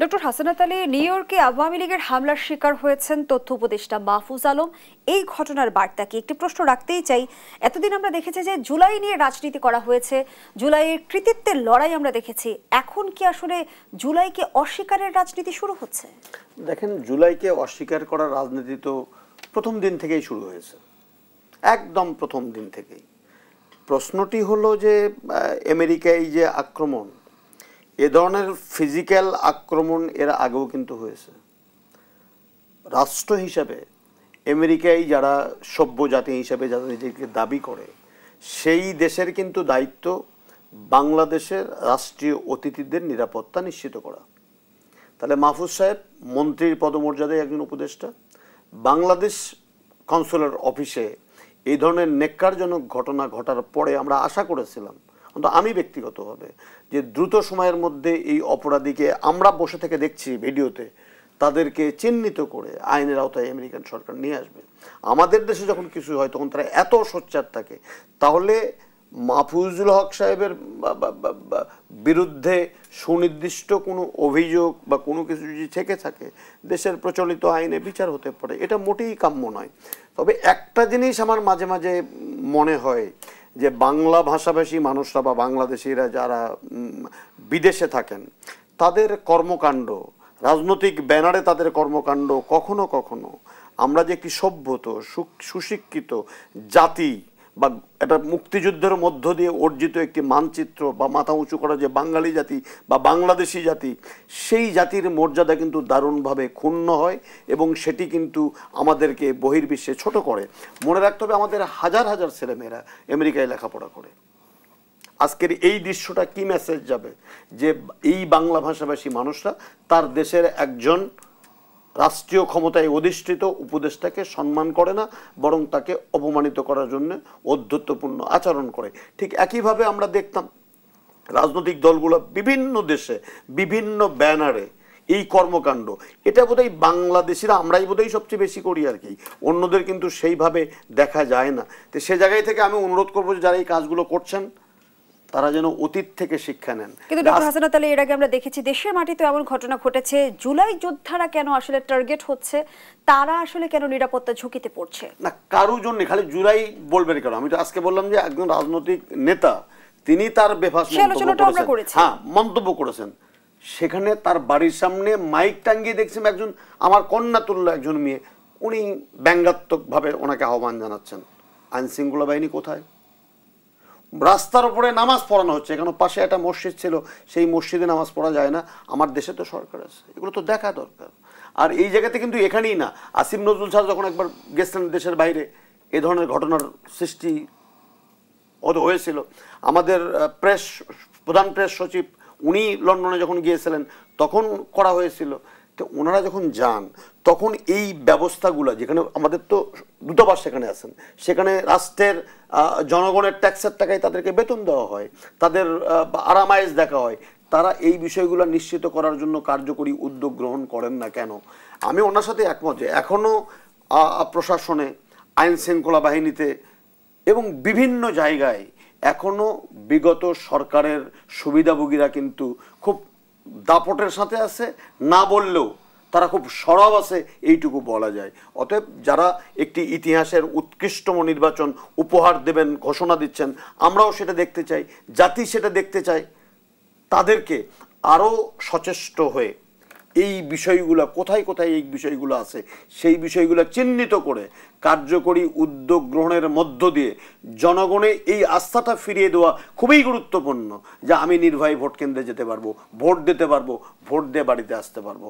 Doctor Hasnat Ali new ইয়র্কে আওয়ামী লীগের হামলার শিকার হয়েছেন তথ্য উপদেষ্টা মাহফুজ আলম। এই ঘটনার বার্তাকে একটি প্রশ্ন রাখতেই চাই। এতদিন আমরা দেখেছি যে জুলাই নিয়ে রাজনীতি করা হয়েছে, জুলাইয়ের কৃতিত্বের লড়াই আমরা দেখেছি। এখন কি আসলে জুলাইকে অস্বীকারের রাজনীতি শুরু হচ্ছে? দেখেন, জুলাইকে অস্বীকার করার রাজনীতি তো প্রথম দিন থেকেই শুরু হয়েছে, একদম প্রথম দিন থেকেই। প্রশ্নটি হলো যে আমেরিকায় যে আক্রমণ, এ ধরনের ফিজিক্যাল আক্রমণ এর আগেও কিন্তু হয়েছে। রাষ্ট্র হিসাবে আমেরিকায় যারা সভ্য জাতি হিসাবে যারা নিজেকে দাবি করে, সেই দেশের কিন্তু দায়িত্ব বাংলাদেশের রাষ্ট্রীয় অতিথিদের নিরাপত্তা নিশ্চিত করা। তাহলে মাহফুজ সাহেব মন্ত্রীর পদমর্যাদায় একজন উপদেষ্টা, বাংলাদেশ কনসুলার অফিসে এই ধরনের নেক্কারজনক ঘটনা ঘটার পরে আমরা আশা করেছিলাম, কিন্তু আমি ব্যক্তিগতভাবে, যে দ্রুত সময়ের মধ্যে এই অপরাধীকে, আমরা বসে থেকে দেখছি ভিডিওতে, তাদেরকে চিহ্নিত করে আইনের আওতায় আমেরিকান সরকার নিয়ে আসবে। আমাদের দেশে যখন কিছু হয় তখন তারা এত সোচ্চার থাকে। তাহলে মাহফুজুল হক সাহেবের বিরুদ্ধে সুনির্দিষ্ট কোনো অভিযোগ বা কোনো কিছু যদি থেকে থাকে, দেশের প্রচলিত আইনে বিচার হতে পারে, এটা মোটেই কাম্য নয়। তবে একটা জিনিস আমার মাঝে মাঝে মনে হয় যে বাংলা ভাষাভাষী মানুষরা বা বাংলাদেশিরা যারা বিদেশে থাকেন, তাদের কর্মকাণ্ড, রাজনৈতিক ব্যানারে তাদের কর্মকাণ্ড কখনো কখনো আমরা যে একটি সভ্যত সুশিক্ষিত জাতি বা একটা মুক্তিযুদ্ধের মধ্য দিয়ে অর্জিত একটি মানচিত্র বা মাথা উঁচু করা যে বাঙালি জাতি বা বাংলাদেশি জাতি, সেই জাতির মর্যাদা কিন্তু দারুণভাবে ক্ষুণ্ণ হয় এবং সেটি কিন্তু আমাদেরকে বহির্বিশ্বে ছোট করে। মনে রাখতে হবে, আমাদের হাজার হাজার ছেলেমেয়েরা আমেরিকায় লেখাপড়া করে। আজকের এই দৃশ্যটা কি মেসেজ যাবে যে এই বাংলা ভাষাভাষী মানুষরা তার দেশের একজন রাষ্ট্রীয় ক্ষমতায় অধিষ্ঠিত উপদেষ্টাকে সম্মান করে না, বরং তাকে অপমানিত করার জন্য অধ্যত্বপূর্ণ আচরণ করে। ঠিক একইভাবে আমরা দেখতাম রাজনৈতিক দলগুলো বিভিন্ন দেশে বিভিন্ন ব্যানারে এই কর্মকাণ্ড, এটা বোধহয় বাংলাদেশিরা আমরাই বোধহয় সবচেয়ে বেশি করি আর কি, অন্যদের কিন্তু সেইভাবে দেখা যায় না। তো সে জায়গায় থেকে আমি অনুরোধ করবো যে যারা এই কাজগুলো করছেন তারা যেন অতীত থেকে শিক্ষা নেন। কিন্তু ডক্টর হাসানাত আলী, এর আগে আমরা দেখেছি দেশের মাটিতে এমন ঘটনা ঘটেছে। জুলাই যোদ্ধারা কেন আসলে টার্গেট হচ্ছে? তারা আসলে কেন নিরাপত্তা ঝুঁকিতে পড়ছে? না, কারোর জন্য খালি জুলাই বলবেন কেন? আমি তো আজকে বললাম যে একজন রাজনৈতিক নেতা, তিনি তার বেফাস মন্তব্য করেছেন, সেখানে তার বাড়ির সামনে মাইক টাঙ্গিয়ে দেখছেন একজন আমার কন্যা তুল্য একজন মেয়ে, উনি ব্যঙ্গাত্মকভাবে ওনাকে আহ্বান জানাচ্ছেন। আইন শৃঙ্খলা বাহিনী কোথায়? রাস্তার উপরে নামাজ পড়ানো হচ্ছে, এখানে পাশে একটা মসজিদ ছিল, সেই মসজিদে নামাজ পড়া যায় না। আমার দেশে তো সরকার আছে, এগুলো তো দেখা দরকার। আর এই জায়গাতে কিন্তু এখানেই না, আসিফ নজরুল স্যার যখন একবার গেছিলেন দেশের বাইরে, এ ধরনের ঘটনার সৃষ্টি হয়েছিল। আমাদের প্রধান প্রেস সচিব উনি লন্ডনে যখন গিয়েছিলেন তখন করা হয়েছিল। তো ওনারা যখন যান তখন এই ব্যবস্থাগুলো, যেখানে আমাদের তো দূতাবাস সেখানে আছেন, সেখানে রাষ্ট্রের জনগণের ট্যাক্সের টাকায় তাদেরকে বেতন দেওয়া হয়, তাদের আরামায়েশ দেখা হয়, তারা এই বিষয়গুলো নিশ্চিত করার জন্য কার্যকরী উদ্যোগ গ্রহণ করেন না কেন? আমি ওনার সাথে একমত যে এখনও প্রশাসনে, আইন শৃঙ্খলা বাহিনীতে এবং বিভিন্ন জায়গায় এখনও বিগত সরকারের সুবিধাভোগীরা কিন্তু খুব দাপটের সাথে আছে, না বললেও তারা খুব সরব আছে, এইটুকু বলা যায়। অতএব যারা একটি ইতিহাসের উৎকৃষ্টতম নির্বাচন উপহার দেবেন ঘোষণা দিচ্ছেন, আমরাও সেটা দেখতে চাই, জাতি সেটা দেখতে চায়, তাদেরকে আরও সচেষ্ট হয়ে এই বিষয়গুলো কোথায় কোথায় এই বিষয়গুলো আছে সেই বিষয়গুলো চিহ্নিত করে কার্যকরী উদ্যোগ গ্রহণের মধ্য দিয়ে জনগণে এই আস্থাটা ফিরিয়ে দেওয়া খুবই গুরুত্বপূর্ণ, যে আমি নির্ভয়ে ভোট কেন্দ্রে যেতে পারবো, ভোট দিতে পারবো, ভোট দিয়ে বাড়িতে আসতে পারবো।